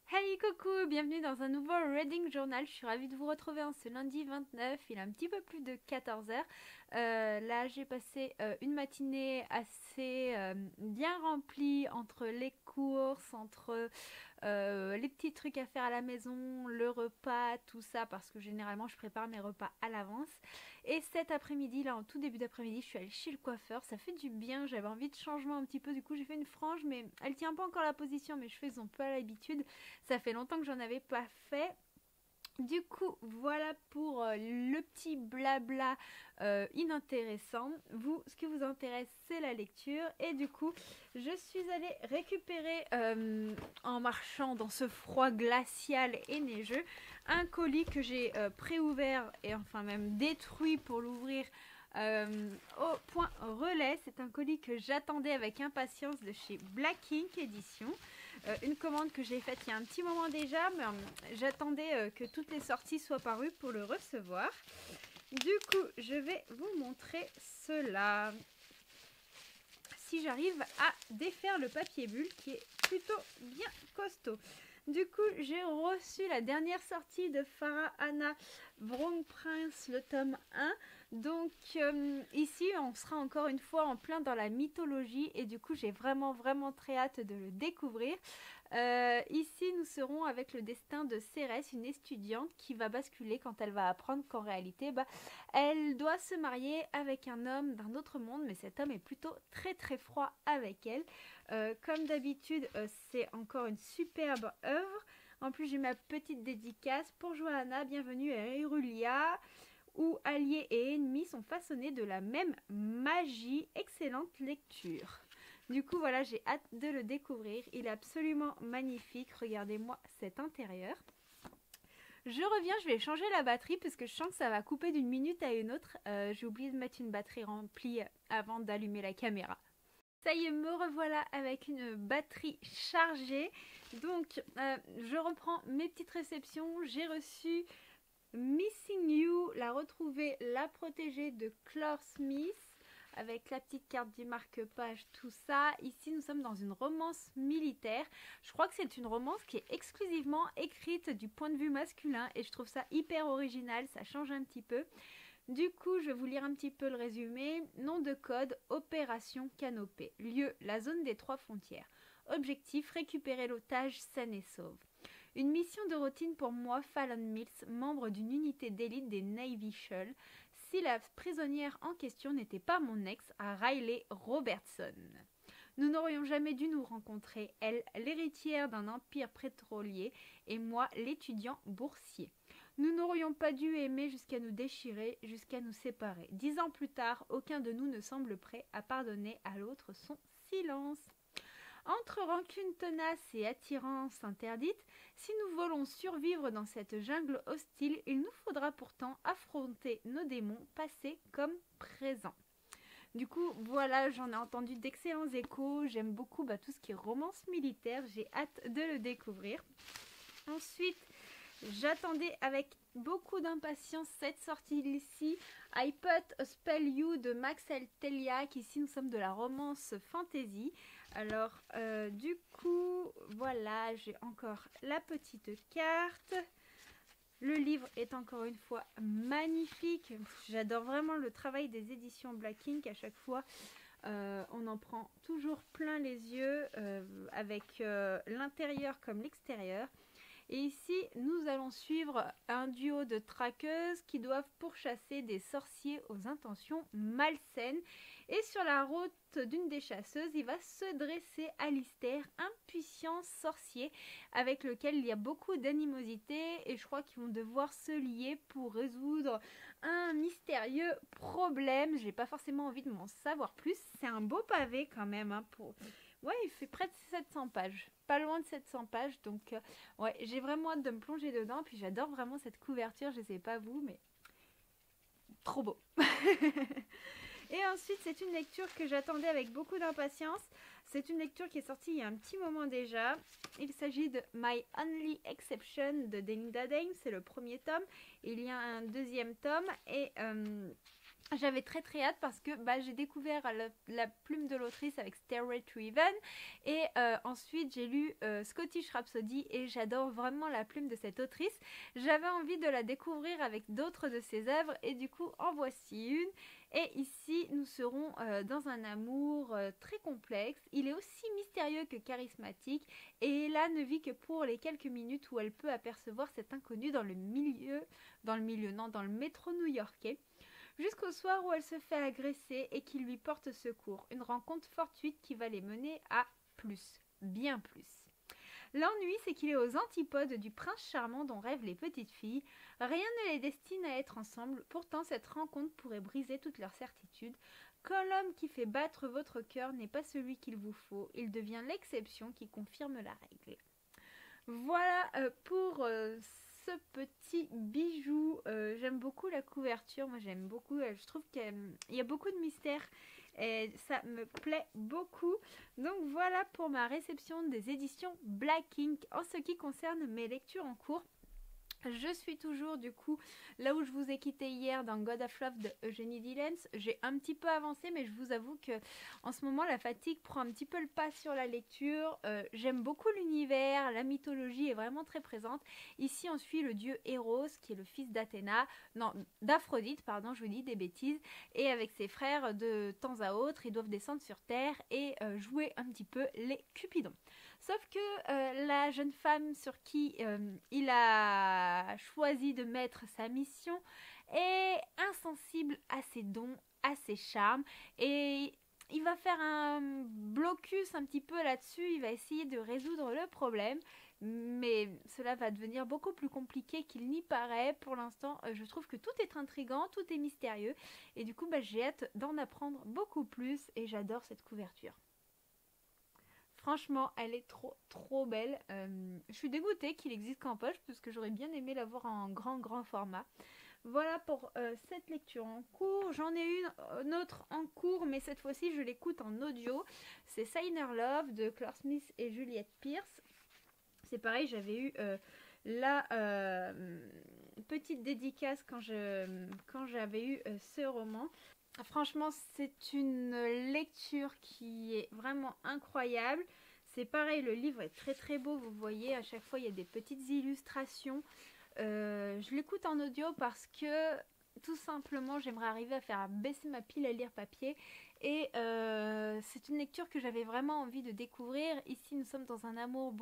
Hey coucou, bienvenue dans un nouveau Reading Journal. Je suis ravie de vous retrouver en ce lundi 29. Il est un petit peu plus de 14 heures. Là, j'ai passé une matinée assez bien remplie entre les courses, entre les petits trucs à faire à la maison, le repas, tout ça, parce que généralement je prépare mes repas à l'avance. Et cet après-midi, là en tout début d'après-midi, je suis allée chez le coiffeur, ça fait du bien, j'avais envie de changement un petit peu, du coup j'ai fait une frange, mais elle tient pas encore la position, mes cheveux ils ont pas l'habitude, ça fait longtemps que j'en avais pas fait. Du coup, voilà pour le petit blabla inintéressant. Vous, ce qui vous intéresse, c'est la lecture. Et du coup, je suis allée récupérer, en marchant dans ce froid glacial et neigeux, un colis que j'ai préouvert et enfin même détruit pour l'ouvrir au point relais. C'est un colis que j'attendais avec impatience de chez Black Ink Edition. Une commande que j'ai faite il y a un petit moment déjà, mais j'attendais que toutes les sorties soient parues pour le recevoir. Du coup, je vais vous montrer cela. Si j'arrive à défaire le papier bulle qui est plutôt bien costaud. Du coup, j'ai reçu la dernière sortie de Farah Anna Brown Prince, le tome 1. Donc ici, on sera encore une fois en plein dans la mythologie et du coup, j'ai vraiment très hâte de le découvrir. Ici, nous serons avec le destin de Cérès, une étudiante qui va basculer quand elle va apprendre qu'en réalité, elle doit se marier avec un homme d'un autre monde, mais cet homme est plutôt très froid avec elle. Comme d'habitude, c'est encore une superbe œuvre. En plus, j'ai ma petite dédicace pour Johanna, bienvenue à Erulia, où alliés et ennemis sont façonnés de la même magie. Excellente lecture. Du coup, voilà, j'ai hâte de le découvrir. Il est absolument magnifique. Regardez-moi cet intérieur. Je reviens, je vais changer la batterie parce que je sens que ça va couper d'une minute à une autre. J'ai oublié de mettre une batterie remplie avant d'allumer la caméra. Ça y est, me revoilà avec une batterie chargée. Donc, je reprends mes petites réceptions. J'ai reçu Missing You, la retrouver, la protéger de Clore Smith, avec la petite carte du marque-page, tout ça. Ici, nous sommes dans une romance militaire. Je crois que c'est une romance qui est exclusivement écrite du point de vue masculin et je trouve ça hyper original, ça change un petit peu. Du coup, je vais vous lire un petit peu le résumé. Nom de code, Opération Canopée. Lieu, la zone des 3 frontières. Objectif, récupérer l'otage saine et sauve. Une mission de routine pour moi, Fallon Mills, membre d'une unité d'élite des Navy Shell, si la prisonnière en question n'était pas mon ex, Riley Robertson. Nous n'aurions jamais dû nous rencontrer, elle, l'héritière d'un empire pétrolier, et moi, l'étudiant boursier. Nous n'aurions pas dû aimer jusqu'à nous déchirer, jusqu'à nous séparer. 10 ans plus tard, aucun de nous ne semble prêt à pardonner à l'autre son silence. Entre rancune tenace et attirance interdite, si nous voulons survivre dans cette jungle hostile, il nous faudra pourtant affronter nos démons passés comme présents. Du coup, voilà, j'en ai entendu d'excellents échos. J'aime beaucoup tout ce qui est romance militaire. J'ai hâte de le découvrir. Ensuite, j'attendais avec beaucoup d'impatience cette sortie-ci, I Put a Spell You de Maxel Teliak. Ici, nous sommes de la romance fantasy. Alors, du coup, voilà, j'ai encore la petite carte. Le livre est encore une fois magnifique. J'adore vraiment le travail des éditions Black Ink. À chaque fois, on en prend toujours plein les yeux, avec l'intérieur comme l'extérieur. Et ici, nous allons suivre un duo de traqueuses qui doivent pourchasser des sorciers aux intentions malsaines. Et sur la route d'une des chasseuses, il va se dresser Alistair, un puissant sorcier avec lequel il y a beaucoup d'animosité. Et je crois qu'ils vont devoir se lier pour résoudre un mystérieux problème. J'ai pas forcément envie de m'en savoir plus. C'est un beau pavé quand même, hein, pour... Ouais, il fait près de 700 pages. Pas loin de 700 pages. Donc, ouais, j'ai vraiment hâte de me plonger dedans. Puis j'adore vraiment cette couverture. Je sais pas vous, mais trop beau. Et ensuite, c'est une lecture que j'attendais avec beaucoup d'impatience. C'est une lecture qui est sortie il y a un petit moment déjà. Il s'agit de My Only Exception de Delinda Dane. C'est le premier tome. Il y a un deuxième tome. Et J'avais très très hâte parce que j'ai découvert la plume de l'autrice avec Stairway to Heaven et ensuite j'ai lu Scottish Rhapsody et j'adore vraiment la plume de cette autrice. J'avais envie de la découvrir avec d'autres de ses œuvres et du coup en voici une. Et ici nous serons dans un amour très complexe. Il est aussi mystérieux que charismatique et Ella ne vit que pour les quelques minutes où elle peut apercevoir cet inconnu dans le métro new-yorkais. Jusqu'au soir où elle se fait agresser et qu'il lui porte secours. Une rencontre fortuite qui va les mener à plus, bien plus. L'ennui, c'est qu'il est aux antipodes du prince charmant dont rêvent les petites filles. Rien ne les destine à être ensemble, pourtant cette rencontre pourrait briser toutes leurs certitudes. Quand l'homme qui fait battre votre cœur n'est pas celui qu'il vous faut, il devient l'exception qui confirme la règle. Voilà pour ce petit bijou. J'aime beaucoup la couverture, moi j'aime beaucoup, je trouve qu'il y a beaucoup de mystère et ça me plaît beaucoup. Donc voilà pour ma réception des éditions Black Ink. En ce qui concerne mes lectures en cours, je suis toujours du coup là où je vous ai quitté hier dans God of Love de Eugénie Dillens. J'ai un petit peu avancé mais je vous avoue que en ce moment la fatigue prend un petit peu le pas sur la lecture. J'aime beaucoup l'univers, la mythologie est vraiment très présente. Ici on suit le dieu Eros qui est le fils d'Aphrodite, pardon, je vous dis des bêtises, et avec ses frères de temps à autre ils doivent descendre sur terre et jouer un petit peu les Cupidons. Sauf que la jeune femme sur qui il a choisi de mettre sa mission est insensible à ses dons, à ses charmes, et il va faire un blocus un petit peu là-dessus, il va essayer de résoudre le problème, mais cela va devenir beaucoup plus compliqué qu'il n'y paraît. Pour l'instant, je trouve que tout est intriguant, tout est mystérieux, et du coup j'ai hâte d'en apprendre beaucoup plus, et j'adore cette couverture. Franchement, elle est trop belle. Je suis dégoûtée qu'il existe qu'en poche parce que j'aurais bien aimé l'avoir en grand format. Voilà pour cette lecture en cours. J'en ai une autre en cours, mais cette fois-ci je l'écoute en audio. C'est Signer Love de Claire Smith et Juliette Pierce. C'est pareil, j'avais eu la petite dédicace quand j'avais eu ce roman. Franchement, c'est une lecture qui est vraiment incroyable. C'est pareil, le livre est très beau, vous voyez, à chaque fois il y a des petites illustrations. Je l'écoute en audio parce que tout simplement j'aimerais arriver à faire baisser ma pile à lire papier. Et c'est une lecture que j'avais vraiment envie de découvrir. Ici nous sommes dans un amour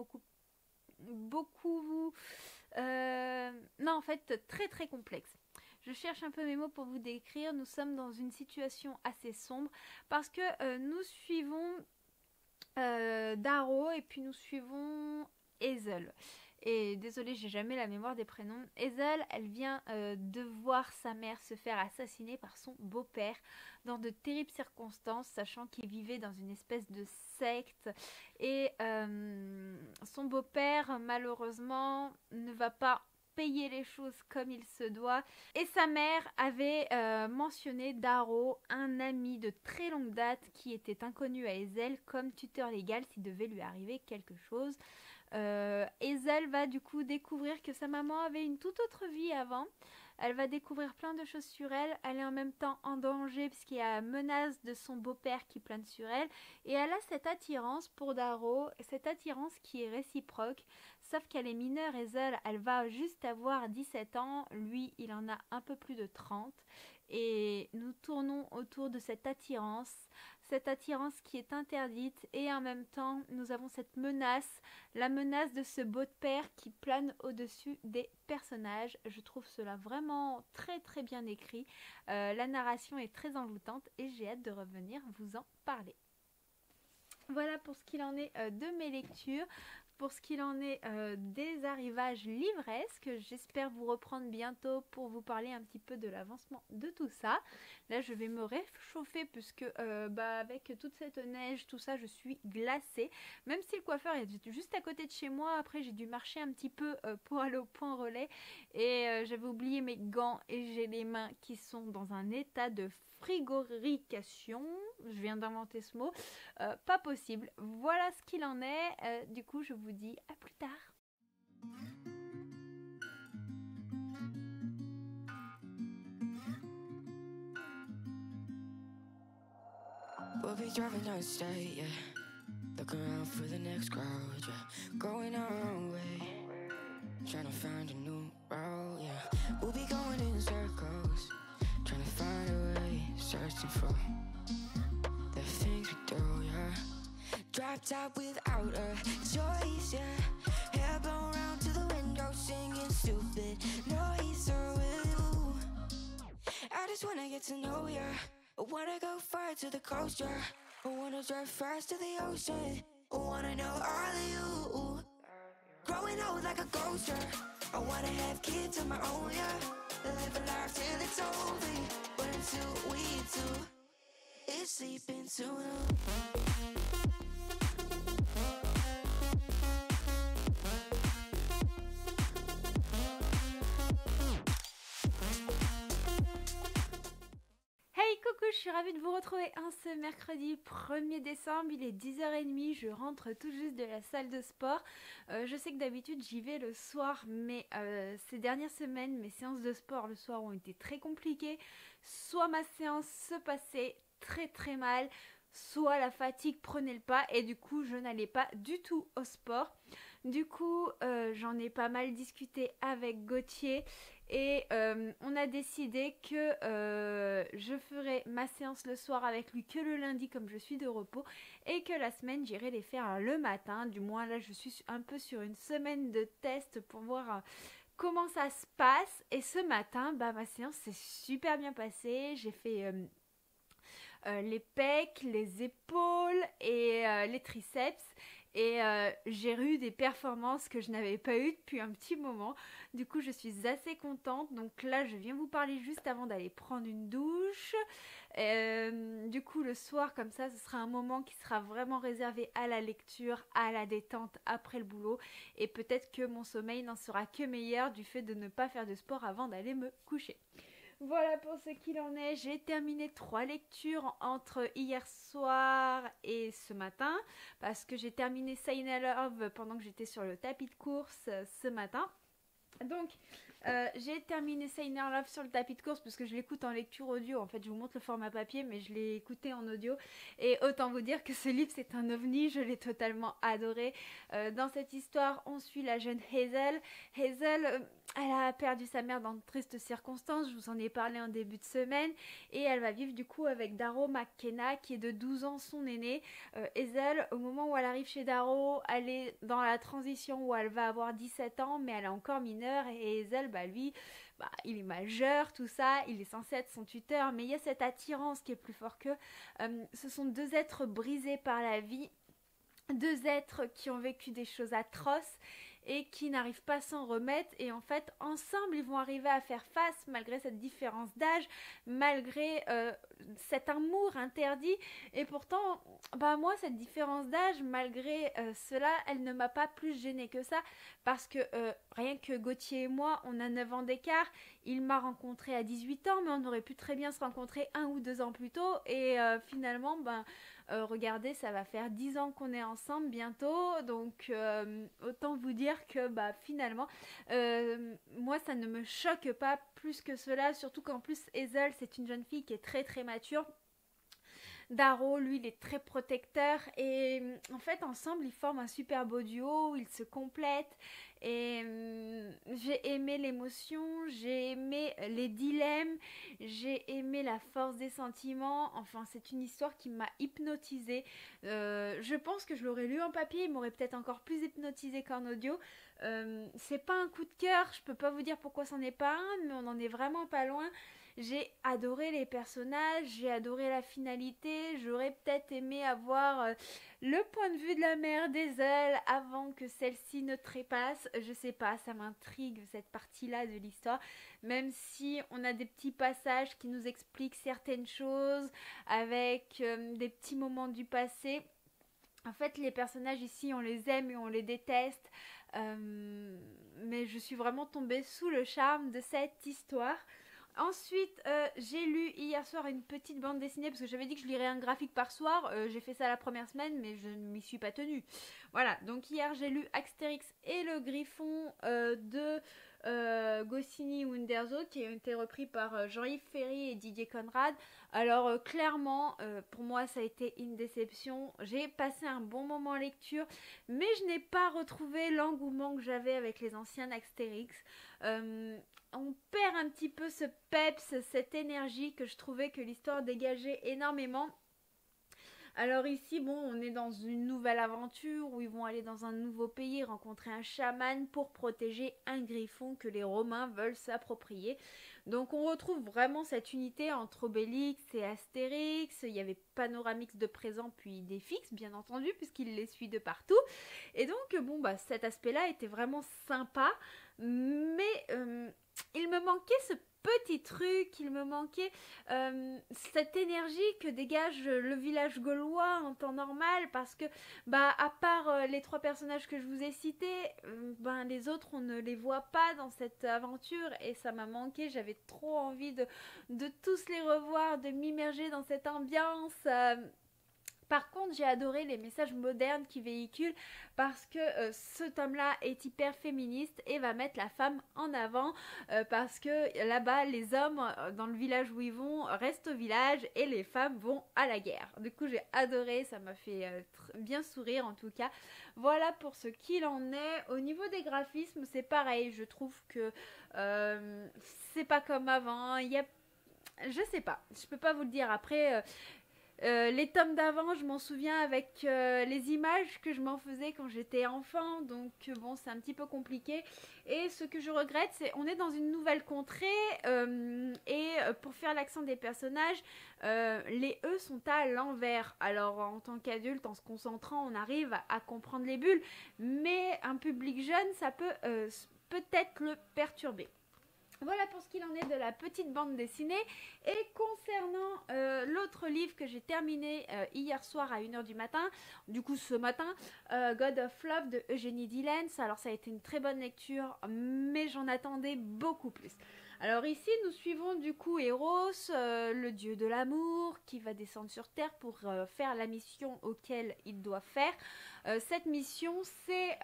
en fait très complexe. Je cherche un peu mes mots pour vous décrire. Nous sommes dans une situation assez sombre parce que nous suivons Darrow et puis nous suivons Hazel. Et désolée, j'ai jamais la mémoire des prénoms. Hazel, elle vient de voir sa mère se faire assassiner par son beau-père dans de terribles circonstances, sachant qu'il vivait dans une espèce de secte. Et son beau-père, malheureusement, ne va pas payer les choses comme il se doit. Et sa mère avait mentionné Darrow, un ami de très longue date qui était inconnu à Hazel comme tuteur légal s'il devait lui arriver quelque chose. Hazel va du coup découvrir que sa maman avait une toute autre vie avant. Elle va découvrir plein de choses sur elle. Elle est en même temps en danger puisqu'il y a la menace de son beau-père qui plane sur elle. Et elle a cette attirance pour Darrow, cette attirance qui est réciproque. Sauf qu'elle est mineure, Hazel, elle va juste avoir 17 ans. Lui, il en a un peu plus de 30. Et nous tournons autour de cette attirance qui est interdite, et en même temps nous avons cette menace, la menace de ce beau-père qui plane au-dessus des personnages. Je trouve cela vraiment très bien écrit. La narration est très envoûtante et j'ai hâte de revenir vous en parler. Voilà pour ce qu'il en est de mes lectures. Pour ce qu'il en est des arrivages livresques, j'espère vous reprendre bientôt pour vous parler un petit peu de l'avancement de tout ça. Là, je vais me réchauffer puisque avec toute cette neige, tout ça, je suis glacée. Même si le coiffeur est juste à côté de chez moi, après j'ai dû marcher un petit peu pour aller au point relais. Et j'avais oublié mes gants et j'ai les mains qui sont dans un état de frigorification. Je viens d'inventer ce mot. Pas possible. Voilà ce qu'il en est. Du coup, je vous dis à plus tard. I'll be driving down state, yeah. Looking around for the next crowd, yeah. Going our own way, trying to find a new route, yeah. We'll be going in circles, trying to find a way, searching for the things we do, yeah. Drop top without a choice, yeah. Hair blown round to the window, singing stupid noise with you. I just wanna get to know ya. I wanna go far to the coast, yeah. I wanna drive fast to the ocean. I wanna know all of you. Growing old like a ghost, yeah. I wanna have kids of my own, yeah. Live a life till it's over. But until we do, it's sleeping soon. Hey coucou, je suis ravie de vous retrouver ce mercredi 1er décembre, il est 10h30, je rentre tout juste de la salle de sport. Je sais que d'habitude j'y vais le soir, mais ces dernières semaines, mes séances de sport le soir ont été très compliquées. Soit ma séance se passait très mal, soit la fatigue prenait le pas et du coup je n'allais pas du tout au sport. Du coup j'en ai pas mal discuté avec Gauthier et on a décidé que je ferai ma séance le soir avec lui que le lundi comme je suis de repos et que la semaine j'irai les faire le matin. Du moins là je suis un peu sur une semaine de test pour voir comment ça se passe. Et ce matin ma séance s'est super bien passée. J'ai fait les pecs, les épaules et les triceps. Et j'ai eu des performances que je n'avais pas eues depuis un petit moment. Du coup, je suis assez contente. Donc là, je viens vous parler juste avant d'aller prendre une douche. Du coup, le soir, comme ça, ce sera un moment qui sera vraiment réservé à la lecture, à la détente après le boulot. Et peut-être que mon sommeil n'en sera que meilleur du fait de ne pas faire de sport avant d'aller me coucher. Voilà pour ce qu'il en est, j'ai terminé 3 lectures entre hier soir et ce matin parce que j'ai terminé Sign Love pendant que j'étais sur le tapis de course ce matin. Donc j'ai terminé Sign Love sur le tapis de course parce que je l'écoute en lecture audio. En fait, je vous montre le format papier, mais je l'ai écouté en audio. Et autant vous dire que ce livre, c'est un ovni. Je l'ai totalement adoré. Dans cette histoire, on suit la jeune Hazel. Hazel, elle a perdu sa mère dans de tristes circonstances. Je vous en ai parlé en début de semaine. Et elle va vivre du coup avec Darrow McKenna, qui est de 12 ans, son aîné. Hazel, au moment où elle arrive chez Darrow, elle est dans la transition où elle va avoir 17 ans, mais elle est encore mineure. Et Hazel, lui, il est majeur, tout ça, il est censé être son tuteur, mais il y a cette attirance qui est plus fort qu'eux. Ce sont deux êtres brisés par la vie, deux êtres qui ont vécu des choses atroces et qui n'arrivent pas à s'en remettre, et en fait ensemble ils vont arriver à faire face malgré cette différence d'âge, malgré cet amour interdit. Et pourtant moi cette différence d'âge, malgré cela, elle ne m'a pas plus gênée que ça, parce que rien que Gauthier et moi, on a 9 ans d'écart. Il m'a rencontré à 18 ans, mais on aurait pu très bien se rencontrer 1 ou 2 ans plus tôt. Et finalement, regardez, ça va faire 10 ans qu'on est ensemble bientôt. Donc, autant vous dire que finalement, moi, ça ne me choque pas plus que cela. Surtout qu'en plus, Hazel, c'est une jeune fille qui est très mature. Darrow, lui, il est très protecteur. Et en fait, ensemble, ils forment un super beau duo. Ils se complètent. Et j'ai aimé l'émotion, j'ai aimé les dilemmes, j'ai aimé la force des sentiments. Enfin, c'est une histoire qui m'a hypnotisée. Je pense que je l'aurais lu en papier, il m'aurait peut-être encore plus hypnotisée qu'en audio. C'est pas un coup de cœur, je peux pas vous dire pourquoi c'en est pas un, mais on en est vraiment pas loin. J'ai adoré les personnages, j'ai adoré la finalité. J'aurais peut-être aimé avoir le point de vue de la mère d'Hazel avant que celle-ci ne trépasse. Je sais pas, ça m'intrigue cette partie-là de l'histoire. Même si on a des petits passages qui nous expliquent certaines choses avec des petits moments du passé. En fait, les personnages ici, on les aime et on les déteste. Mais je suis vraiment tombée sous le charme de cette histoire. Ensuite, j'ai lu hier soir une petite bande dessinée parce que j'avais dit que je lirais un graphique par soir. J'ai fait ça la première semaine, mais je ne m'y suis pas tenue. Voilà, donc hier j'ai lu Astérix et le Griffon de Goscinny Uderzo qui a été repris par Jean-Yves Ferry et Didier Conrad. Alors clairement, pour moi ça a été une déception. J'ai passé un bon moment en lecture, mais je n'ai pas retrouvé l'engouement que j'avais avec les anciens Astérix. On perd un petit peu ce peps, cette énergie que je trouvais que l'histoire dégageait énormément. Alors ici, bon, on est dans une nouvelle aventure où ils vont aller dans un nouveau pays, rencontrer un chaman pour protéger un griffon que les Romains veulent s'approprier. Donc on retrouve vraiment cette unité entre Obélix et Astérix. Il y avait Panoramix de présent puis des fixes, bien entendu, puisqu'il les suit de partout. Et donc, bon, bah, cet aspect-là était vraiment sympa, mais il me manquait ce petit truc, il me manquait cette énergie que dégage le village gaulois en temps normal, parce que bah à part les 3 personnages que je vous ai cités, ben les autres on ne les voit pas dans cette aventure et ça m'a manqué. J'avais trop envie de tous les revoir, de m'immerger dans cette ambiance. Par contre, j'ai adoré les messages modernes qu'ils véhiculent parce que ce tome-là est hyper féministe et va mettre la femme en avant parce que là-bas, les hommes dans le village où ils vont restent au village et les femmes vont à la guerre. Du coup, j'ai adoré, ça m'a fait bien sourire en tout cas. Voilà pour ce qu'il en est. Au niveau des graphismes, c'est pareil. Je trouve que c'est pas comme avant. Je sais pas, je peux pas vous le dire. Après... les tomes d'avant, je m'en souviens avec les images que je m'en faisais quand j'étais enfant, donc bon, c'est un petit peu compliqué. Et ce que je regrette, c'est on est dans une nouvelle contrée et pour faire l'accent des personnages, les E sont à l'envers. Alors en tant qu'adulte, en se concentrant, on arrive à comprendre les bulles, mais un public jeune, ça peut peut-être le perturber. Voilà pour ce qu'il en est de la petite bande dessinée. Et concernant l'autre livre que j'ai terminé hier soir à 1h du matin, du coup ce matin, God of Love de Eugénie Dillens. Alors ça a été une très bonne lecture, mais j'en attendais beaucoup plus. Alors ici nous suivons du coup Eros, le dieu de l'amour, qui va descendre sur Terre pour faire la mission auquel il doit faire. Cette mission c'est...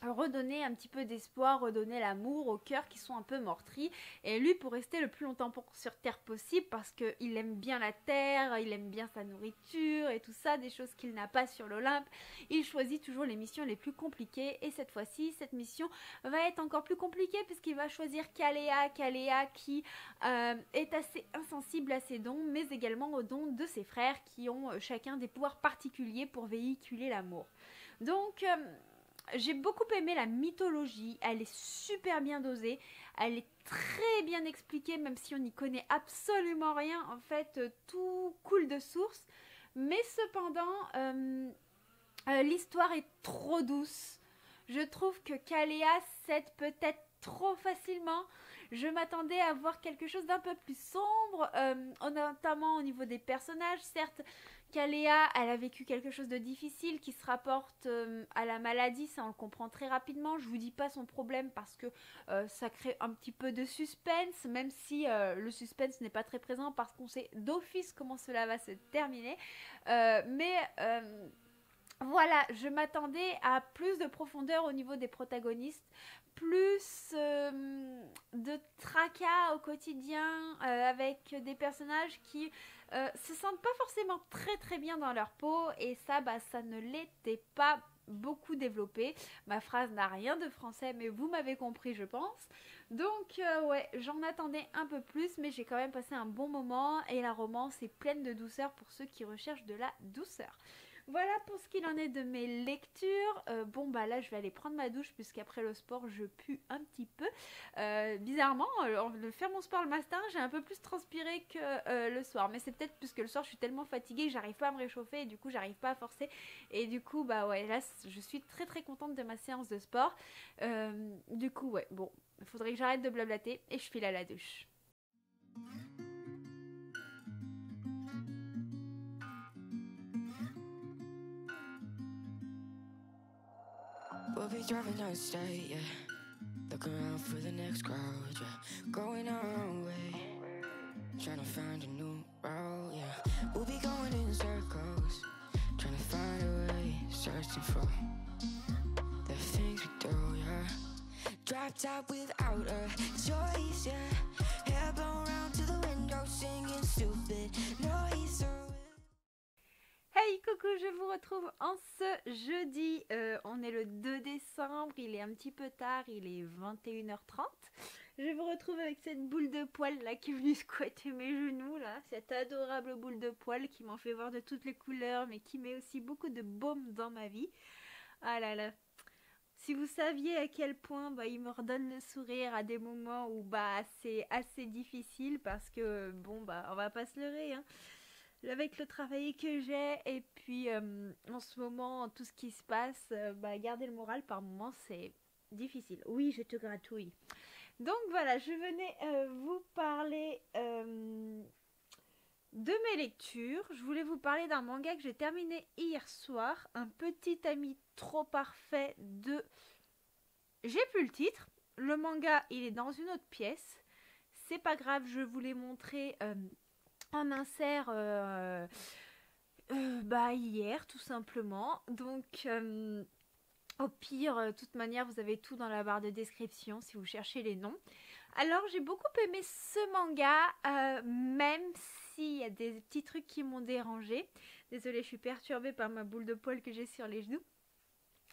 redonner un petit peu d'espoir, redonner l'amour aux cœurs qui sont un peu meurtris, et lui pour rester le plus longtemps sur Terre possible parce qu'il aime bien la Terre, il aime bien sa nourriture et tout ça, des choses qu'il n'a pas sur l'Olympe. Il choisit toujours les missions les plus compliquées et cette fois-ci cette mission va être encore plus compliquée puisqu'il va choisir Kaléa qui est assez insensible à ses dons mais également aux dons de ses frères qui ont chacun des pouvoirs particuliers pour véhiculer l'amour. Donc j'ai beaucoup aimé la mythologie, elle est super bien dosée, elle est très bien expliquée même si on n'y connaît absolument rien, en fait tout coule de source, mais cependant l'histoire est trop douce. Je trouve que Kaléa cède peut-être trop facilement. Je m'attendais à voir quelque chose d'un peu plus sombre, notamment au niveau des personnages. Certes, Kaléa, elle a vécu quelque chose de difficile qui se rapporte à la maladie, ça on le comprend très rapidement. Je vous dis pas son problème parce que ça crée un petit peu de suspense, même si le suspense n'est pas très présent parce qu'on sait d'office comment cela va se terminer. Voilà, je m'attendais à plus de profondeur au niveau des protagonistes, plus de tracas au quotidien avec des personnages qui se sentent pas forcément très très bien dans leur peau et ça, bah, ça ne l'était pas beaucoup développé. Ma phrase n'a rien de français mais vous m'avez compris je pense. Donc ouais, j'en attendais un peu plus mais j'ai quand même passé un bon moment et la romance est pleine de douceur pour ceux qui recherchent de la douceur. Voilà pour ce qu'il en est de mes lectures. Bon bah là je vais aller prendre ma douche puisqu'après le sport je pue un petit peu. Bizarrement, de faire mon sport le matin j'ai un peu plus transpiré que le soir. Mais c'est peut-être puisque le soir je suis tellement fatiguée que j'arrive pas à me réchauffer et du coup j'arrive pas à forcer. Et du coup bah ouais là je suis très très contente de ma séance de sport. Du coup ouais bon, il faudrait que j'arrête de blablater et je file à la douche. We'll be driving down state, yeah. Looking around for the next crowd, yeah. Going our own way, trying to find a new route, yeah. We'll be going in circles, trying to find a way. searching for the things we do, yeah. Dropped out without a choice, yeah. Hair blown round to the window, singing stupid noise. Hey coucou, je vous retrouve en ce jeudi, on est le 2 décembre, il est un petit peu tard, il est 21h30. Je vous retrouve avec cette boule de poil là qui est venue squatter mes genoux là, cette adorable boule de poil qui m'en fait voir de toutes les couleurs mais qui met aussi beaucoup de baume dans ma vie. Ah là là, si vous saviez à quel point il me redonne le sourire à des moments où c'est assez difficile parce que on va pas se leurrer hein. Avec le travail que j'ai et puis en ce moment tout ce qui se passe, garder le moral par moments c'est difficile. Oui, je te gratouille. Donc voilà, je venais vous parler de mes lectures. Je voulais vous parler d'un manga que j'ai terminé hier soir, Un petit ami trop parfait de... J'ai plus le titre. Le manga, il est dans une autre pièce. C'est pas grave, je vous l'ai montré en insert hier tout simplement. Donc au pire, de toute manière, vous avez tout dans la barre de description si vous cherchez les noms. Alors, j'ai beaucoup aimé ce manga, même s'il y a des petits trucs qui m'ont dérangée. Désolée, je suis perturbée par ma boule de poil que j'ai sur les genoux.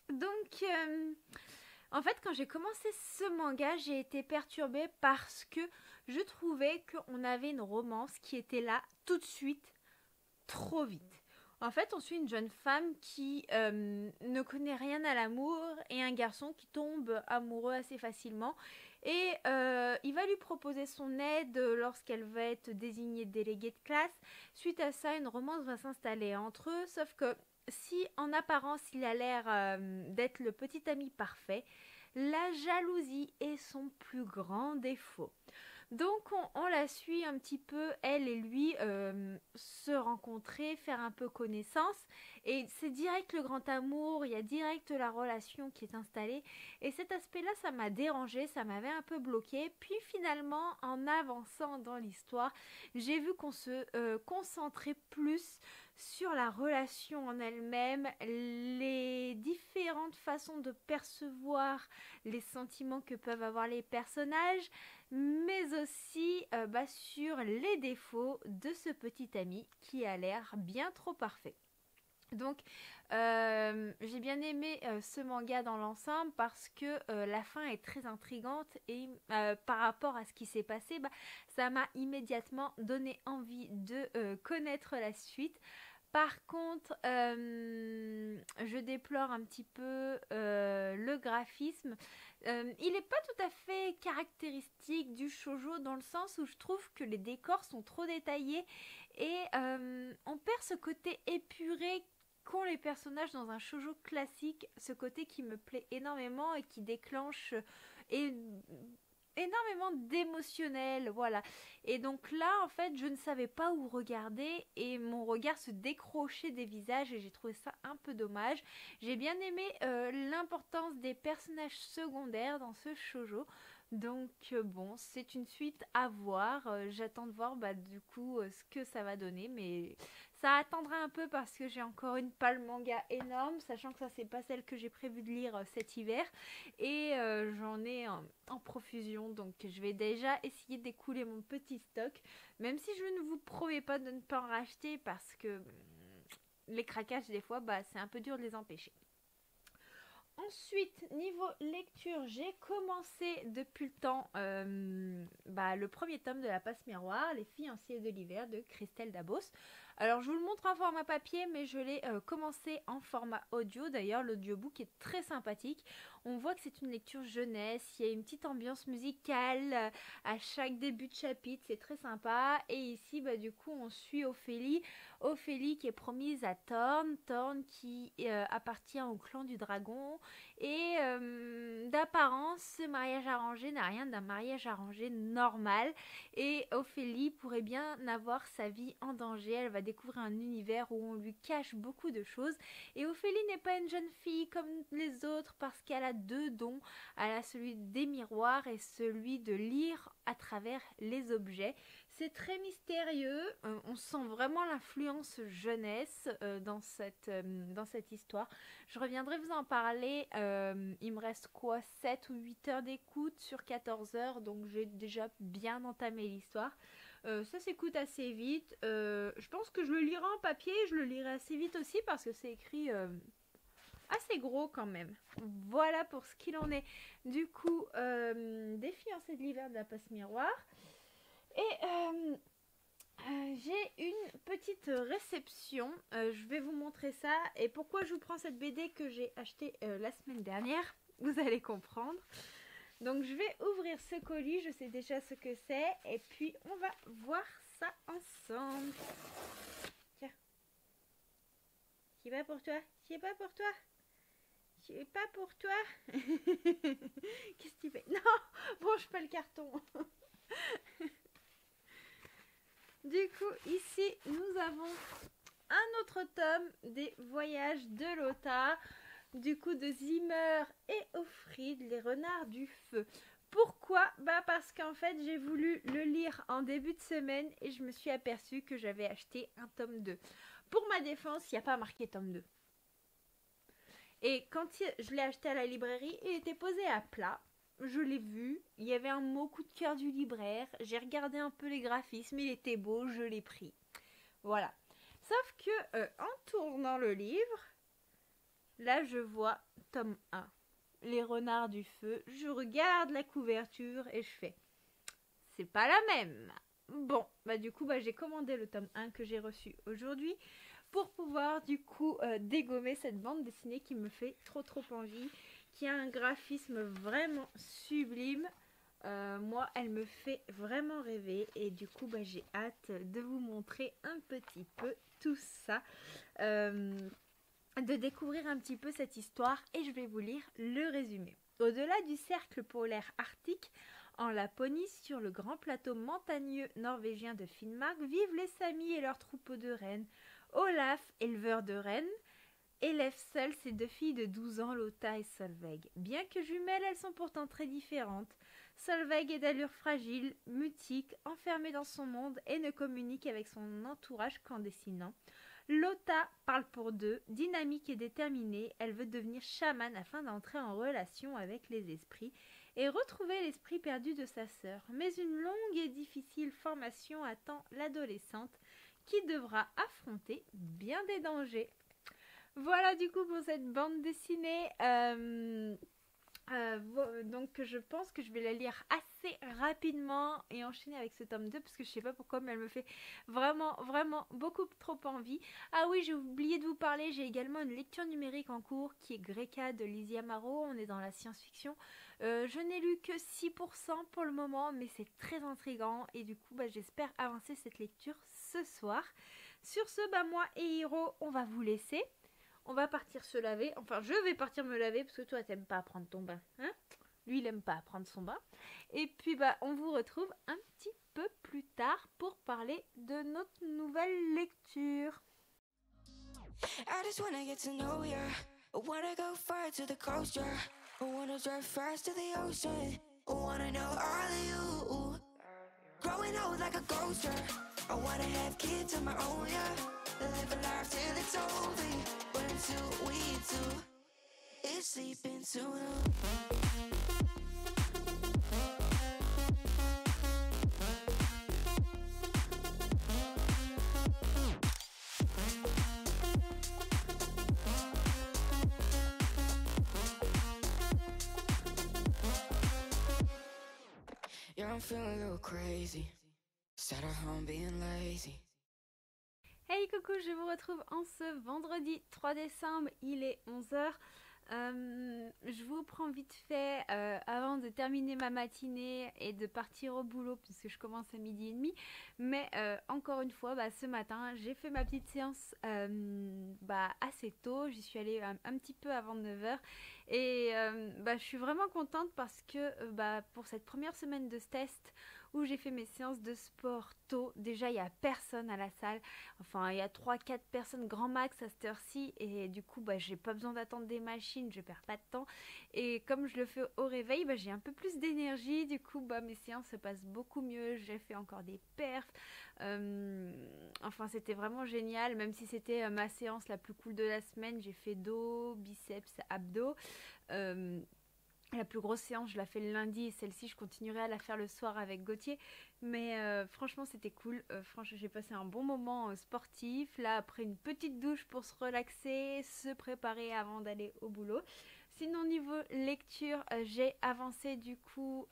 Donc, en fait, quand j'ai commencé ce manga, j'ai été perturbée parce que je trouvais qu'on avait une romance qui était là tout de suite, trop vite. En fait, on suit une jeune femme qui ne connaît rien à l'amour et un garçon qui tombe amoureux assez facilement. Et il va lui proposer son aide lorsqu'elle va être désignée déléguée de classe. Suite à ça, une romance va s'installer entre eux. Sauf que si en apparence, il a l'air d'être le petit ami parfait, la jalousie est son plus grand défaut. Donc on la suit un petit peu, elle et lui, se rencontrer, faire un peu connaissance. Et c'est direct le grand amour, il y a direct la relation qui est installée. Et cet aspect-là, ça m'a dérangée, ça m'avait un peu bloquée. Puis finalement, en avançant dans l'histoire, j'ai vu qu'on se concentrait plus sur la relation en elle-même, les différentes façons de percevoir les sentiments que peuvent avoir les personnages, mais aussi sur les défauts de ce petit ami qui a l'air bien trop parfait. Donc j'ai bien aimé ce manga dans l'ensemble parce que la fin est très intrigante et par rapport à ce qui s'est passé, ça m'a immédiatement donné envie de connaître la suite. Par contre, je déplore un petit peu le graphisme. Il n'est pas tout à fait caractéristique du shoujo dans le sens où je trouve que les décors sont trop détaillés et on perd ce côté épuré qu'ont les personnages dans un shoujo classique, ce côté qui me plaît énormément et qui déclenche énormément d'émotionnel, voilà. Et donc là, en fait, je ne savais pas où regarder et mon regard se décrochait des visages et j'ai trouvé ça un peu dommage. J'ai bien aimé l'importance des personnages secondaires dans ce shoujo. Donc c'est une suite à voir. J'attends de voir du coup ce que ça va donner, mais ça attendra un peu parce que j'ai encore une palle manga énorme, sachant que ça c'est pas celle que j'ai prévu de lire cet hiver et j'en ai en profusion, donc je vais déjà essayer d'écouler mon petit stock, même si je ne vous promets pas de ne pas en racheter parce que les craquages des fois c'est un peu dur de les empêcher. Ensuite, niveau lecture, j'ai commencé depuis le temps le premier tome de La Passe Miroir, Les fiancés de l'hiver de Christelle Dabos. Alors, je vous le montre en format papier, mais je l'ai commencé en format audio. D'ailleurs, l'audiobook est très sympathique. On voit que c'est une lecture jeunesse. Il y a une petite ambiance musicale à chaque début de chapitre. C'est très sympa. Et ici, du coup, on suit Ophélie. Ophélie qui est promise à Thorn. Thorn qui appartient au clan du dragon. Et d'apparence, ce mariage arrangé n'a rien d'un mariage arrangé normal. Et Ophélie pourrait bien avoir sa vie en danger. Elle va découvrir un univers où on lui cache beaucoup de choses. Et Ophélie n'est pas une jeune fille comme les autres parce qu'elle a deux dons. Elle a celui des miroirs et celui de lire à travers les objets. C'est très mystérieux, on sent vraiment l'influence jeunesse dans cette histoire. Je reviendrai vous en parler, il me reste quoi, 7 ou 8 heures d'écoute sur 14 heures, donc j'ai déjà bien entamé l'histoire. Ça s'écoute assez vite, je pense que je le lirai en papier, je le lirai assez vite aussi parce que c'est écrit assez gros quand même. Voilà pour ce qu'il en est du coup des fiancés de l'hiver de la Passe Miroir. Et j'ai une petite réception, je vais vous montrer ça et pourquoi je vous prends cette BD que j'ai achetée la semaine dernière, vous allez comprendre. Donc je vais ouvrir ce colis, je sais déjà ce que c'est et puis on va voir ça ensemble. Tiens, c'est pas pour toi, c'est pas pour toi. C'est pas pour toi. Qu'est-ce que tu fais? Non, mange pas le carton. Du coup, ici, nous avons un autre tome des voyages de Lotta, du coup de Zimmer et Offrid, les renards du feu. Pourquoi? Parce qu'en fait, j'ai voulu le lire en début de semaine et je me suis aperçue que j'avais acheté un tome 2. Pour ma défense, il n'y a pas marqué tome 2. Et quand je l'ai acheté à la librairie, il était posé à plat. Je l'ai vu, il y avait un mot coup de cœur du libraire, j'ai regardé un peu les graphismes, il était beau, je l'ai pris. Voilà. Sauf que en tournant le livre, là je vois tome 1, les renards du feu, je regarde la couverture et je fais, c'est pas la même. Bon, du coup j'ai commandé le tome 1 que j'ai reçu aujourd'hui pour pouvoir du coup dégommer cette bande dessinée qui me fait trop envie, qui a un graphisme vraiment sublime. Moi, elle me fait vraiment rêver et du coup, j'ai hâte de vous montrer un petit peu tout ça, de découvrir un petit peu cette histoire et je vais vous lire le résumé. Au-delà du cercle polaire arctique, en Laponie, sur le grand plateau montagneux norvégien de Finnmark, vivent les Samis et leurs troupeaux de rennes. Olaf, éleveur de rennes, élève seul ses 2 filles de 12 ans, Lotta et Solveig. Bien que jumelles, elles sont pourtant très différentes. Solveig est d'allure fragile, mutique, enfermée dans son monde et ne communique avec son entourage qu'en dessinant. Lotta parle pour deux, dynamique et déterminée, elle veut devenir chamane afin d'entrer en relation avec les esprits et retrouver l'esprit perdu de sa sœur. Mais une longue et difficile formation attend l'adolescente qui devra affronter bien des dangers. Voilà du coup pour cette bande dessinée. Donc je pense que je vais la lire assez rapidement et enchaîner avec ce tome 2 parce que je sais pas pourquoi mais elle me fait vraiment beaucoup trop envie. Ah oui, j'ai oublié de vous parler, j'ai également une lecture numérique en cours qui est Greka de Lizzie Amaro, on est dans la science-fiction. Je n'ai lu que 6% pour le moment mais c'est très intriguant et du coup j'espère avancer cette lecture ce soir. Sur ce, moi et Hiro, on va vous laisser. On va partir se laver. Enfin, je vais partir me laver parce que toi, t'aimes pas prendre ton bain. Hein? Lui, il aime pas prendre son bain. Et puis, on vous retrouve un petit peu plus tard pour parler de notre nouvelle lecture. I just wanna get to know ya. I wanna go far to the coast, yeah. I wanna drive fast to the ocean. I wanna know all of you. Growing old like a ghost, yeah. I wanna have kids of my own, yeah. Live a life till it's over. But until we do, it's sleeping soon. Yeah, I'm feeling a little crazy. Sat at home being lazy. Hey coucou, je vous retrouve en ce vendredi 3 décembre, il est 11h. Je vous prends vite fait avant de terminer ma matinée et de partir au boulot puisque je commence à 12h30. Mais encore une fois, ce matin, j'ai fait ma petite séance assez tôt. J'y suis allée un petit peu avant 9h Et je suis vraiment contente parce que pour cette première semaine de test où j'ai fait mes séances de sport tôt, déjà il n'y a personne à la salle, enfin il y a 3-4 personnes grand max à cette heure-ci et du coup j'ai pas besoin d'attendre des machines, je perds pas de temps et comme je le fais au réveil, j'ai un peu plus d'énergie, du coup mes séances se passent beaucoup mieux, j'ai fait encore des perfs, enfin c'était vraiment génial, même si c'était ma séance la plus cool de la semaine, j'ai fait dos, biceps, abdos. La plus grosse séance, je la fais le lundi et celle-ci, je continuerai à la faire le soir avec Gauthier. Mais franchement, c'était cool. Franchement, j'ai passé un bon moment sportif. Là, après une petite douche pour se relaxer, se préparer avant d'aller au boulot. Sinon, niveau lecture, j'ai avancé du coup.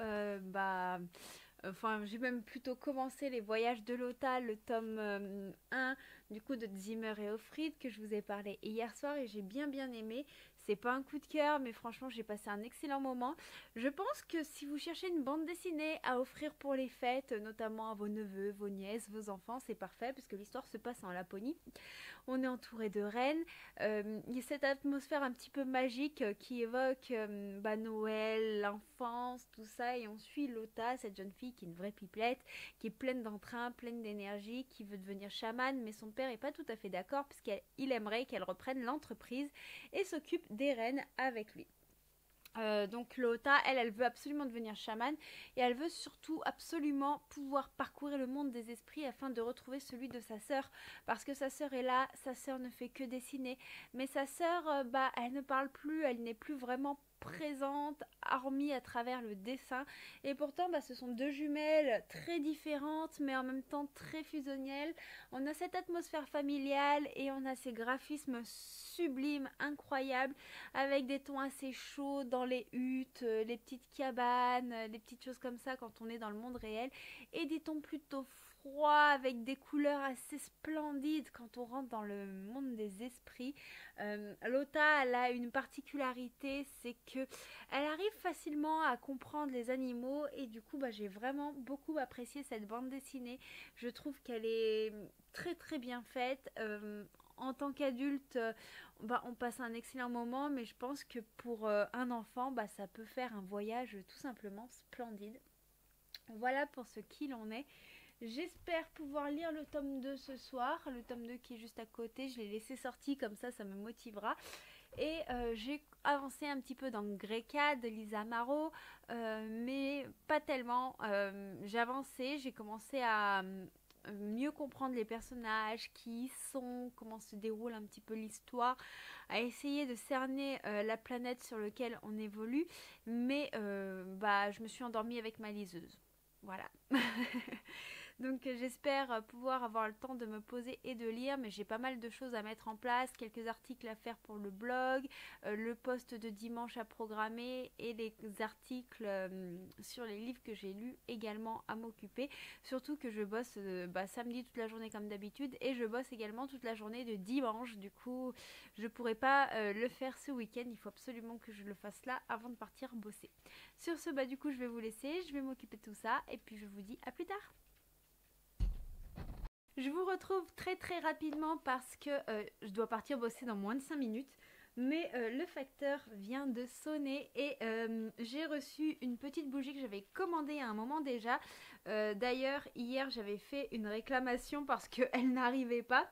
J'ai même plutôt commencé les voyages de Lota, le tome 1 du coup de Zimmer et Offrid que je vous ai parlé hier soir et j'ai bien aimé. C'est pas un coup de cœur, mais franchement, j'ai passé un excellent moment. Je pense que si vous cherchez une bande dessinée à offrir pour les fêtes, notamment à vos neveux, vos nièces, vos enfants, c'est parfait puisque l'histoire se passe en Laponie. On est entouré de rennes. Il y a cette atmosphère un petit peu magique qui évoque Noël, l'enfance, tout ça. Et on suit Lota, cette jeune fille qui est une vraie pipelette, qui est pleine d'entrain, pleine d'énergie, qui veut devenir chamane, mais son père n'est pas tout à fait d'accord puisqu'il aimerait qu'elle reprenne l'entreprise et s'occupe des rennes avec lui. Donc Lota, elle veut absolument devenir chamane et elle veut surtout absolument pouvoir parcourir le monde des esprits afin de retrouver celui de sa sœur parce que sa sœur est là, sa sœur ne fait que dessiner mais sa sœur, elle ne parle plus, elle n'est plus vraiment présente hormis à travers le dessin et pourtant ce sont deux jumelles très différentes mais en même temps très fusionnelles. On a cette atmosphère familiale et on a ces graphismes sublimes, incroyables avec des tons assez chauds dans les huttes, les petites cabanes, les petites choses comme ça quand on est dans le monde réel et des tons plutôt froids avec des couleurs assez splendides quand on rentre dans le monde des esprits. Lota, elle a une particularité, c'est que elle arrive facilement à comprendre les animaux et du coup j'ai vraiment beaucoup apprécié cette bande dessinée. Je trouve qu'elle est très bien faite. En tant qu'adulte, on passe un excellent moment, mais je pense que pour un enfant, ça peut faire un voyage tout simplement splendide. Voilà pour ce qu'il en est. J'espère pouvoir lire le tome 2 ce soir, le tome 2 qui est juste à côté, je l'ai laissé sorti comme ça me motivera. Et j'ai avancé un petit peu dans Greka de Lisa Amaro, mais pas tellement. J'ai avancé, j'ai commencé à mieux comprendre les personnages, qui ils sont, comment se déroule un petit peu l'histoire, à essayer de cerner la planète sur laquelle on évolue, mais je me suis endormie avec ma liseuse. Voilà. Donc j'espère pouvoir avoir le temps de me poser et de lire, mais j'ai pas mal de choses à mettre en place, quelques articles à faire pour le blog, le post de dimanche à programmer et les articles sur les livres que j'ai lus également à m'occuper. Surtout que je bosse samedi toute la journée comme d'habitude et je bosse également toute la journée de dimanche. Du coup, je pourrais pas le faire ce week-end, il faut absolument que je le fasse là avant de partir bosser. Sur ce, du coup, je vais vous laisser, je vais m'occuper de tout ça et puis je vous dis à plus tard. Je vous retrouve très rapidement parce que je dois partir bosser dans moins de 5 minutes. Mais le facteur vient de sonner et j'ai reçu une petite bougie que j'avais commandée à un moment déjà. D'ailleurs, hier, j'avais fait une réclamation parce qu'elle n'arrivait pas.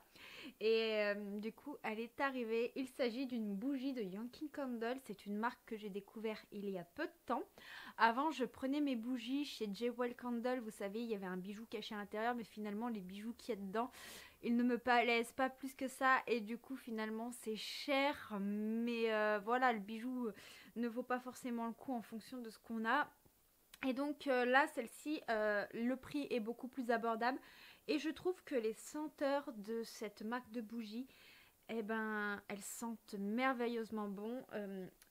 Et du coup, elle est arrivée. Il s'agit d'une bougie de Yankee Candle. C'est une marque que j'ai découvert il y a peu de temps. Avant, je prenais mes bougies chez Jewel Candle. Vous savez, il y avait un bijou caché à l'intérieur, mais finalement, les bijoux qu'il y a dedans, ils ne me plaisent pas plus que ça. Et du coup, finalement, c'est cher. Mais voilà, le bijou ne vaut pas forcément le coup en fonction de ce qu'on a. Et donc là, celle-ci, le prix est beaucoup plus abordable. Et je trouve que les senteurs de cette marque de bougies, elles sentent merveilleusement bon.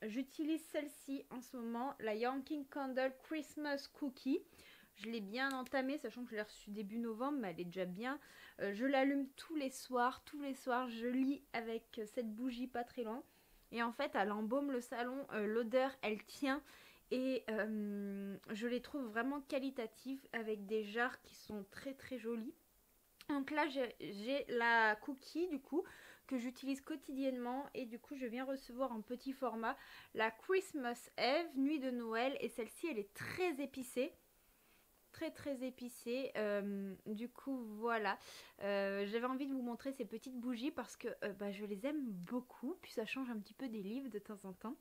J'utilise celle-ci en ce moment, la Yankee Candle Christmas Cookie. Je l'ai bien entamée, sachant que je l'ai reçue début novembre, mais elle est déjà bien. Je l'allume tous les soirs, je lis avec cette bougie pas très loin. Et en fait, elle embaume le salon, l'odeur, elle tient. Et je les trouve vraiment qualitatives avec des jarres qui sont très jolis. Donc là, j'ai la cookie du coup que j'utilise quotidiennement et du coup je viens recevoir en petit format la Christmas Eve, nuit de Noël, et celle-ci elle est très épicée. Très épicée, du coup voilà, j'avais envie de vous montrer ces petites bougies parce que je les aime beaucoup, puis ça change un petit peu des livres de temps en temps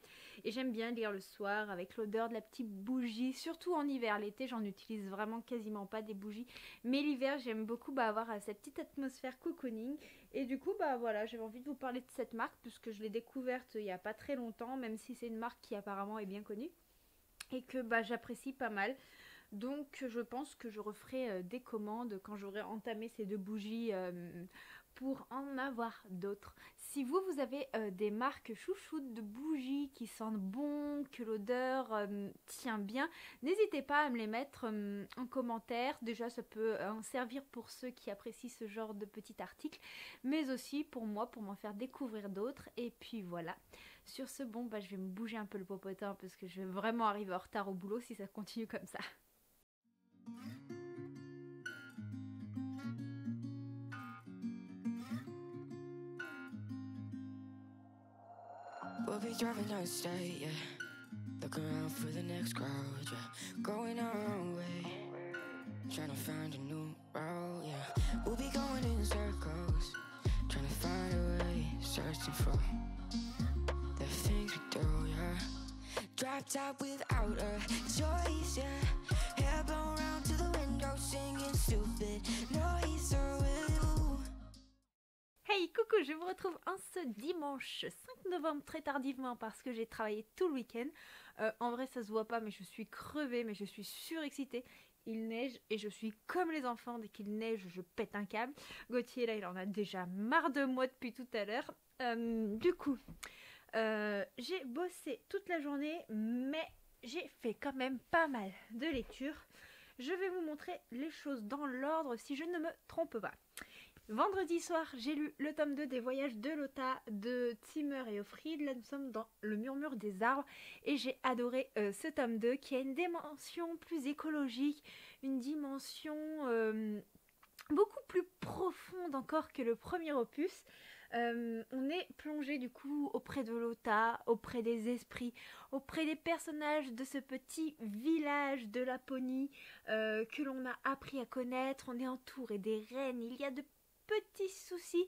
et j'aime bien lire le soir avec l'odeur de la petite bougie, surtout en hiver. L'été j'en utilise vraiment quasiment pas des bougies, mais l'hiver j'aime beaucoup avoir cette petite atmosphère cocooning. Et du coup voilà, j'avais envie de vous parler de cette marque puisque je l'ai découverte il y a pas très longtemps, même si c'est une marque qui apparemment est bien connue et que j'apprécie pas mal. Donc je pense que je referai des commandes quand j'aurai entamé ces 2 bougies pour en avoir d'autres. Si vous avez des marques chouchoutes de bougies qui sentent bon, que l'odeur tient bien, n'hésitez pas à me les mettre en commentaire. Déjà ça peut en servir pour ceux qui apprécient ce genre de petit article, mais aussi pour moi, pour m'en faire découvrir d'autres. Et puis voilà. Sur ce, je vais me bouger un peu le popotin parce que je vais vraiment arriver en retard au boulot si ça continue comme ça. We'll be driving down state, yeah. Looking around for the next crowd, yeah. Going our own way, trying to find a new route, yeah. We'll be going in circles, trying to find a way, searching for the things we do, yeah. Dropped out without a choice, yeah. Hair blown round to the window, singing stupid noise with you. Hey, coucou, je vous retrouve en ce dimanche 5 novembre très tardivement parce que j'ai travaillé tout le week-end. En vrai, ça se voit pas, mais je suis crevée, mais je suis surexcitée. Il neige et je suis comme les enfants, dès qu'il neige, je pète un câble. Gauthier, là, il en a déjà marre de moi depuis tout à l'heure. Du coup, j'ai bossé toute la journée, mais j'ai fait quand même pas mal de lectures. Je vais vous montrer les choses dans l'ordre si je ne me trompe pas. Vendredi soir, j'ai lu le tome 2 des Voyages de Lotta de Timur et Offrid. Là, nous sommes dans Le Murmure des Arbres et j'ai adoré ce tome 2 qui a une dimension plus écologique, une dimension beaucoup plus profonde encore que le premier opus. On est plongé du coup auprès de Lotta, auprès des esprits, auprès des personnages de ce petit village de Laponie que l'on a appris à connaître. On est entouré des reines, il y a de petits soucis.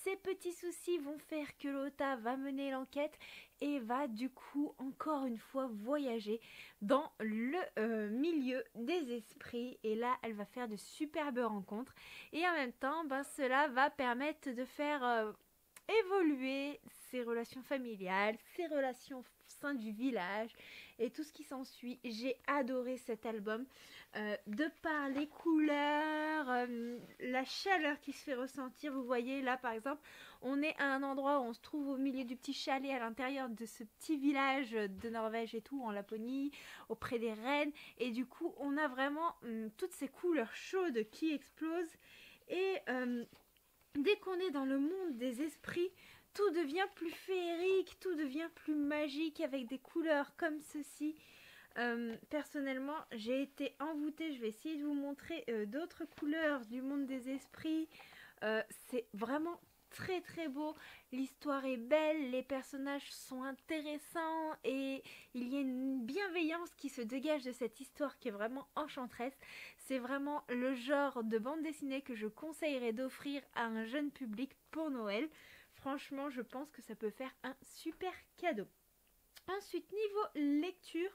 Ces petits soucis vont faire que Lotta va mener l'enquête et va du coup encore une fois voyager dans le milieu des esprits. Et là, elle va faire de superbes rencontres. Et en même temps, cela va permettre de faire évoluer ses relations familiales, ses relations au sein du village et tout ce qui s'ensuit. J'ai adoré cet album de par les couleurs, la chaleur qui se fait ressentir. Vous voyez là par exemple, on est à un endroit où on se trouve au milieu du petit chalet à l'intérieur de ce petit village de Norvège et tout, en Laponie, auprès des reines, et du coup on a vraiment toutes ces couleurs chaudes qui explosent et dès qu'on est dans le monde des esprits, tout devient plus féerique, tout devient plus magique avec des couleurs comme ceci. Personnellement, j'ai été envoûtée. Je vais essayer de vous montrer d'autres couleurs du monde des esprits. C'est vraiment très très beau. L'histoire est belle, les personnages sont intéressants et il y a une bienveillance qui se dégage de cette histoire qui est vraiment enchanteresse. C'est vraiment le genre de bande dessinée que je conseillerais d'offrir à un jeune public pour Noël. Franchement, je pense que ça peut faire un super cadeau. Ensuite, niveau lecture,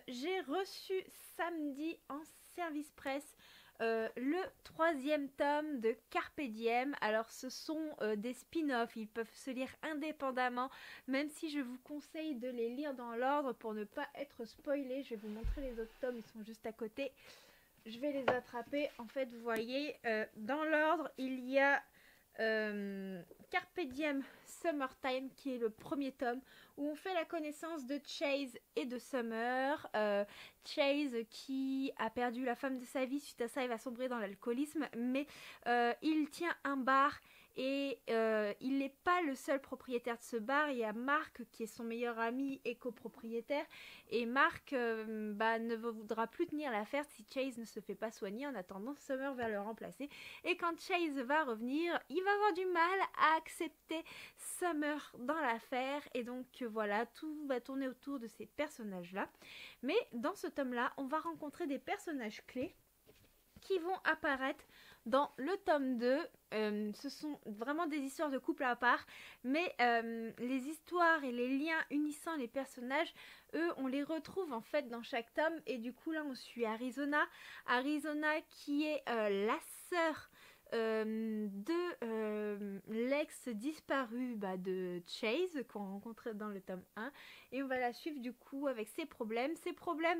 j'ai reçu samedi en service presse le 3e tome de Carpe Diem. Alors ce sont des spin-offs, ils peuvent se lire indépendamment, même si je vous conseille de les lire dans l'ordre pour ne pas être spoilé. Je vais vous montrer les autres tomes, ils sont juste à côté. Je vais les attraper. En fait, vous voyez, dans l'ordre, il y a Carpe Diem Summertime qui est le premier tome où on fait la connaissance de Chase et de Summer. Chase qui a perdu la femme de sa vie, suite à ça il va sombrer dans l'alcoolisme, mais il tient un bar Et il n'est pas le seul propriétaire de ce bar. Il y a Mark qui est son meilleur ami et copropriétaire. Et Mark ne voudra plus tenir l'affaire si Chase ne se fait pas soigner. En attendant, Summer va le remplacer. Et quand Chase va revenir, il va avoir du mal à accepter Summer dans l'affaire. Et donc voilà, tout va tourner autour de ces personnages-là. Mais dans ce tome-là, on va rencontrer des personnages clés qui vont apparaître dans le tome 2. Ce sont vraiment des histoires de couple à part, mais les histoires et les liens unissant les personnages, eux, on les retrouve en fait dans chaque tome. Et du coup là, on suit Arizona qui est la sœur de l'ex disparu de Chase qu'on rencontre dans le tome 1, et on va la suivre du coup avec ses problèmes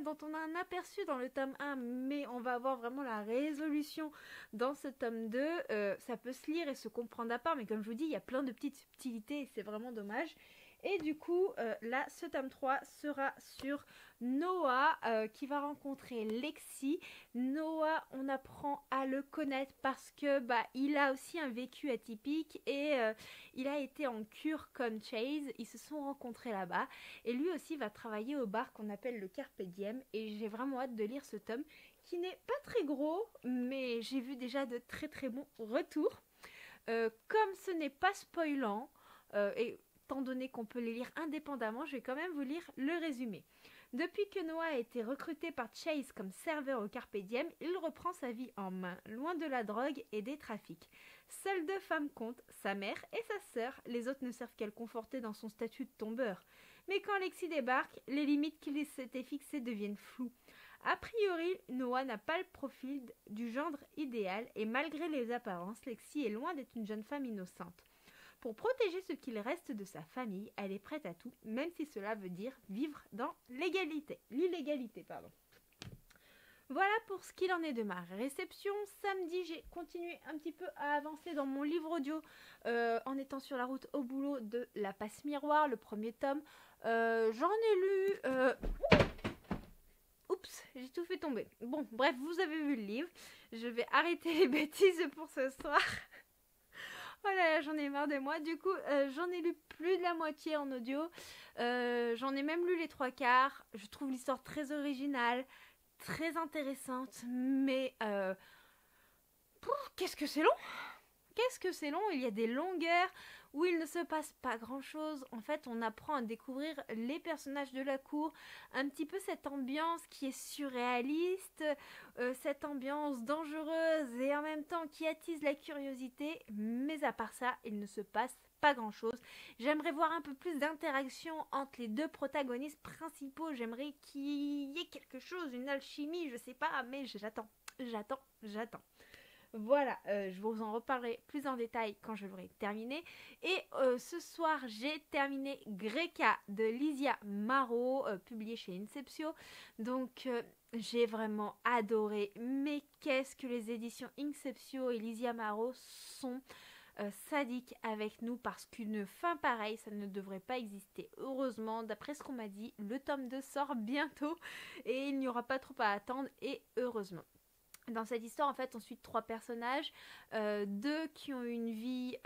dont on a un aperçu dans le tome 1, mais on va avoir vraiment la résolution dans ce tome 2. Ça peut se lire et se comprendre à part, mais comme je vous dis, il y a plein de petites subtilités et c'est vraiment dommage. Et du coup, là, ce tome 3 sera sur Noah qui va rencontrer Lexi. Noah, on apprend à le connaître parce que il a aussi un vécu atypique et il a été en cure comme Chase. Ils se sont rencontrés là-bas et lui aussi va travailler au bar qu'on appelle le Carpe Diem. Et j'ai vraiment hâte de lire ce tome qui n'est pas très gros, mais j'ai vu déjà de très très bons retours. Comme ce n'est pas spoilant et étant donné qu'on peut les lire indépendamment, je vais quand même vous lire le résumé. Depuis que Noah a été recruté par Chase comme serveur au Carpe Diem, il reprend sa vie en main, loin de la drogue et des trafics. Seules 2 femmes comptent, sa mère et sa sœur. Les autres ne servent qu'à le conforter dans son statut de tombeur. Mais quand Lexi débarque, les limites qu'il s'était fixées deviennent floues. A priori, Noah n'a pas le profil du gendre idéal et malgré les apparences, Lexi est loin d'être une jeune femme innocente. Pour protéger ce qu'il reste de sa famille, elle est prête à tout, même si cela veut dire vivre dans l'illégalité. Voilà pour ce qu'il en est de ma réception. Samedi, j'ai continué un petit peu à avancer dans mon livre audio en étant sur la route au boulot de La Passe Miroir, le premier tome. J'en ai lu... Oups, j'ai tout fait tomber. Bon, bref, vous avez vu le livre. Je vais arrêter les bêtises pour ce soir. Oh là là, j'en ai marre de moi. Du coup, j'en ai lu plus de la moitié en audio. J'en ai même lu les 3/4. Je trouve l'histoire très originale, très intéressante. Mais qu'est-ce que c'est long! Qu'est-ce que c'est long! Il y a des longueurs où il ne se passe pas grand-chose. En fait, on apprend à découvrir les personnages de la cour, un petit peu cette ambiance qui est surréaliste, cette ambiance dangereuse et en même temps qui attise la curiosité. Mais à part ça, il ne se passe pas grand-chose. J'aimerais voir un peu plus d'interaction entre les 2 protagonistes principaux. J'aimerais qu'il y ait quelque chose, une alchimie, je sais pas, mais j'attends. Voilà, je vous en reparlerai plus en détail quand je l'aurai terminé. Et ce soir, j'ai terminé Greka de Lizia Maro, publié chez Inceptio. Donc, j'ai vraiment adoré. Mais qu'est-ce que les éditions Inceptio et Lizia Maro sont sadiques avec nous, parce qu'une fin pareille, ça ne devrait pas exister. Heureusement, d'après ce qu'on m'a dit, le tome 2 sort bientôt et il n'y aura pas trop à attendre, et heureusement. Dans cette histoire, en fait, on suit 3 personnages, 2 qui ont une vie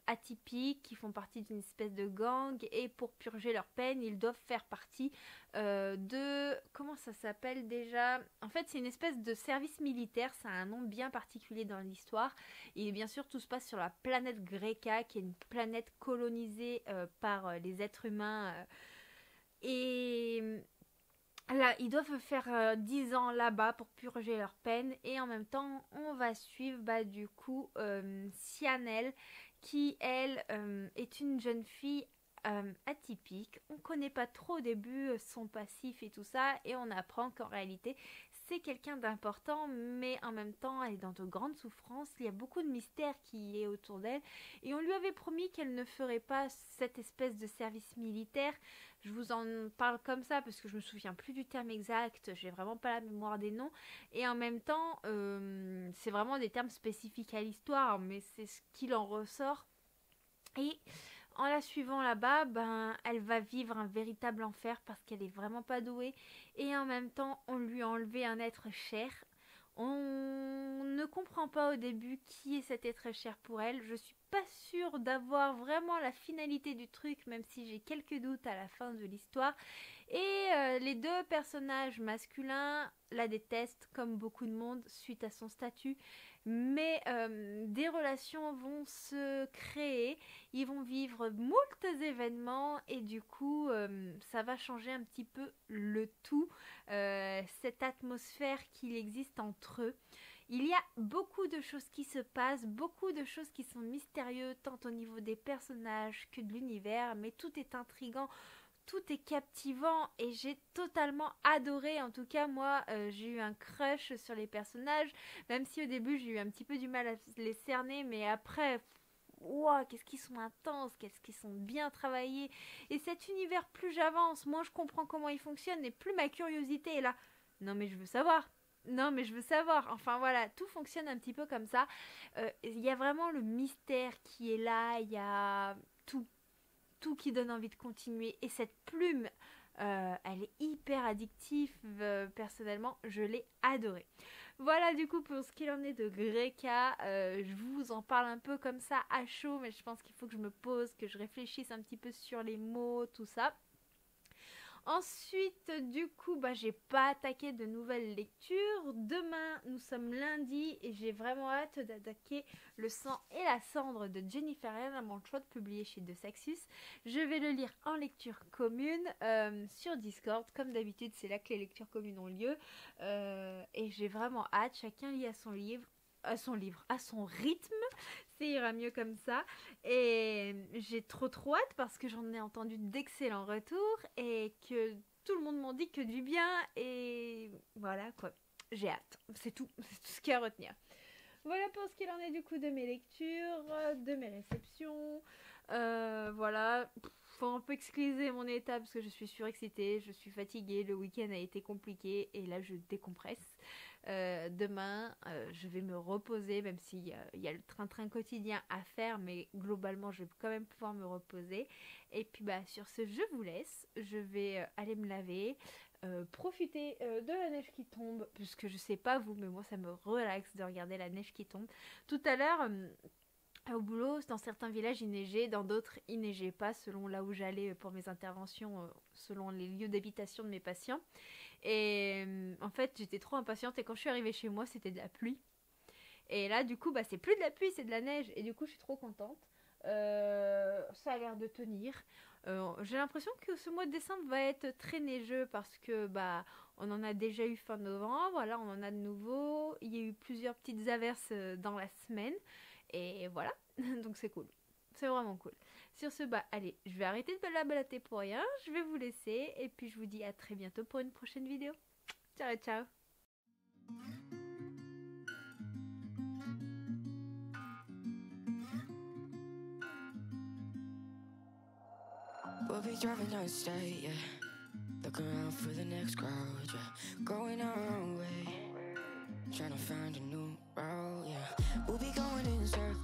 atypique, qui font partie d'une espèce de gang, et pour purger leur peine, ils doivent faire partie de... Comment ça s'appelle déjà? En fait, c'est une espèce de service militaire, ça a un nom bien particulier dans l'histoire, et bien sûr, tout se passe sur la planète Greka, qui est une planète colonisée par les êtres humains, et... Là, ils doivent faire 10 ans là-bas pour purger leur peine. Et en même temps, on va suivre du coup Sianel, qui elle est une jeune fille atypique. On connaît pas trop au début son passif et tout ça. Et on apprend qu'en réalité, c'est quelqu'un d'important. Mais en même temps, elle est dans de grandes souffrances. Il y a beaucoup de mystère qui est autour d'elle. Et on lui avait promis qu'elle ne ferait pas cette espèce de service militaire. Je vous en parle comme ça parce que je me souviens plus du terme exact, j'ai vraiment pas la mémoire des noms. Et en même temps, c'est vraiment des termes spécifiques à l'histoire, mais c'est ce qu'il en ressort. Et en la suivant là-bas, elle va vivre un véritable enfer parce qu'elle est vraiment pas douée. Et en même temps, on lui a enlevé un être cher. On ne comprend pas au début qui est cet être cher pour elle. Je suis pas sûre d'avoir vraiment la finalité du truc, même si j'ai quelques doutes à la fin de l'histoire. Et les deux personnages masculins la détestent, comme beaucoup de monde, suite à son statut. Mais des relations vont se créer, ils vont vivre moult événements et du coup ça va changer un petit peu le tout, cette atmosphère qu'il existe entre eux. Il y a beaucoup de choses qui se passent, beaucoup de choses qui sont mystérieuses tant au niveau des personnages que de l'univers, mais tout est intriguant. Tout est captivant et j'ai totalement adoré. En tout cas, moi, j'ai eu un crush sur les personnages, même si au début j'ai eu un petit peu du mal à les cerner, mais après, wow, qu'est-ce qu'ils sont intenses, qu'est-ce qu'ils sont bien travaillés. Et cet univers, plus j'avance, moins je comprends comment il fonctionne et plus ma curiosité est là. Non mais je veux savoir. Non mais je veux savoir. Enfin voilà, tout fonctionne un petit peu comme ça. Il y a vraiment le mystère qui est là, il y a tout qui donne envie de continuer. Et cette plume, elle est hyper addictive. Personnellement, je l'ai adorée. Voilà du coup pour ce qu'il en est de Greka. Je vous en parle un peu comme ça à chaud, mais je pense qu'il faut que je me pose, que je réfléchisse un petit peu sur les mots, tout ça. Ensuite, du coup, j'ai pas attaqué de nouvelles lectures. Demain, nous sommes lundi et j'ai vraiment hâte d'attaquer Le sang et la cendre de Jennifer Armentrout, choix de publier chez De Saxus. Je vais le lire en lecture commune sur Discord. Comme d'habitude, c'est là que les lectures communes ont lieu. Et j'ai vraiment hâte. Chacun lit à son livre. À son rythme, ça ira mieux comme ça. Et j'ai trop hâte parce que j'en ai entendu d'excellents retours et que tout le monde m'en dit que du bien. Et voilà quoi, j'ai hâte. C'est tout ce qu'il y a à retenir. Voilà pour ce qu'il en est du coup de mes lectures, de mes réceptions. Voilà, faut un peu excuser mon état parce que je suis surexcitée, je suis fatiguée, le week-end a été compliqué et là je décompresse. Demain, je vais me reposer, même s'il y a le train-train quotidien à faire, mais globalement, je vais quand même pouvoir me reposer. Et puis, sur ce, je vous laisse. Je vais aller me laver, profiter de la neige qui tombe, puisque je sais pas vous, mais moi, ça me relaxe de regarder la neige qui tombe. Tout à l'heure, au boulot, dans certains villages, il neigeait, dans d'autres, il neigeait pas, selon là où j'allais pour mes interventions, selon les lieux d'habitation de mes patients. Et en fait, j'étais trop impatiente et quand je suis arrivée chez moi, c'était de la pluie. Et là, du coup, c'est plus de la pluie, c'est de la neige. Et du coup, je suis trop contente. Ça a l'air de tenir. J'ai l'impression que ce mois de décembre va être très neigeux parce que on en a déjà eu fin novembre. Là, on en a de nouveau. Il y a eu plusieurs petites averses dans la semaine. Et voilà, donc c'est cool. C'est vraiment cool. Sur ce, allez, je vais arrêter de la balader pour rien. Je vais vous laisser. Et puis, je vous dis à très bientôt pour une prochaine vidéo. Ciao, ciao. We'll be driving down state, yeah. Looking around for the next crowd, yeah. Going our own way. Trying to find a new route, yeah. We'll be going in circles.